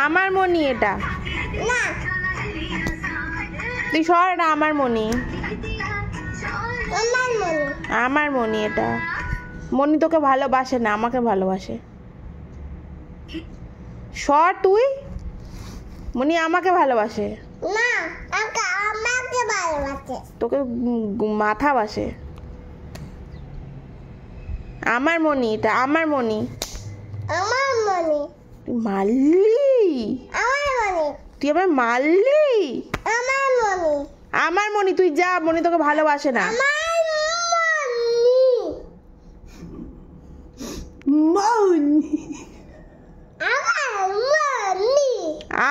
আমার মনি এটা। না তুই সর, এটা আমার মনি। আমার মনি। আমার মনি এটা। মনি তোকে ভালোবাসে না, আমাকে ভালোবাসে। সর তুই। মনি আমাকে ভালোবাসে। না আমাকে ভালোবাসে। তোকে মাথা বাসে। আমার মনি এটা, আমার মনি। আমার মনি। তুই মারলি? আমার মনি। তুই আবার মারলি? আমার মনি। আমার মনি, তুই যা, মনি তোকে ভালোবাসে না। আমার মনি। মনি। আমার মনি।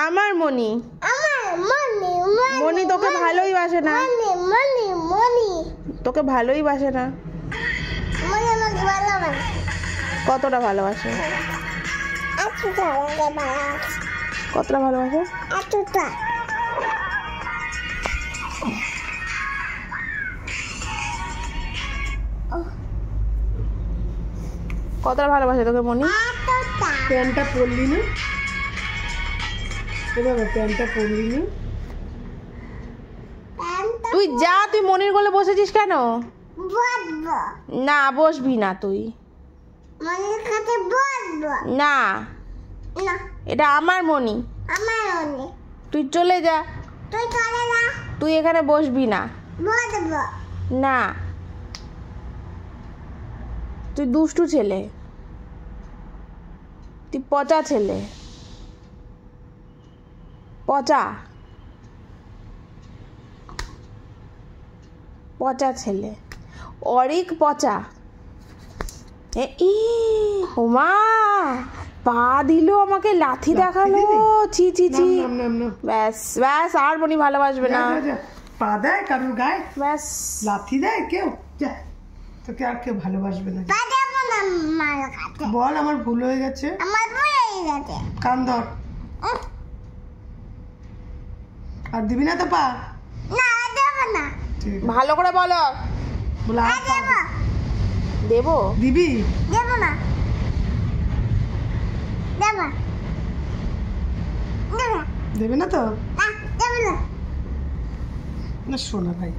আমার মনি। আমার মনি। মনি তোকে ভালোই বাসে না। মনি মনি মনি। তোকে ভালোই বাসে না। মনি আমাকে ভালোবাসে। কতটা ভালোবাসে? এতটা আমাকে ভালোবাসে। কতটা ভালোবাসে? এতটা। কতটা ভালোবাসে তোকে মনি? এতটা। প্যান্টটা পরলি না? বাবা প্যান্টটা পরলি না? তুই যা, তুই মনির কোলে বসেছিস কেন? বলবো। না, বসবি না তুই। মনির কাছে বলবো। না, না এটা আমার মনি। আমার মনি। তুই চলে যা। তুই চলে না। তুই এখানে বসবি না। বলবো। না, তুই দুষ্টু ছেলে, তুই পচা ছেলে, পচা পচা ছেলে, অরিক পচা। ওমা, পা দিল আমাকে, লাথি দেখালো। ছি ছি ছি। ব্যাস ব্যাস, আর মনি ভালোবাসবে না। পা দেয় কারোর গায়ে, ব্যাস, লাথি দেয় কেউ, যা তোকে আর কেউ ভালোবাসবে না। বাজাবো না মার কাছে। বল আমার ভুল হয়ে গেছে। আমার ভুল হয়ে গেছে। কান ধর। আর দিবি না তো পা? না দেবো না। ঠিক আছে। ভালো করে বলো। বলে আর পা দেবো। দেবো? দিবি? দেবো না। দেবো। দেবো। দেবে না তো? না দেবো না। না শোনা ভাই।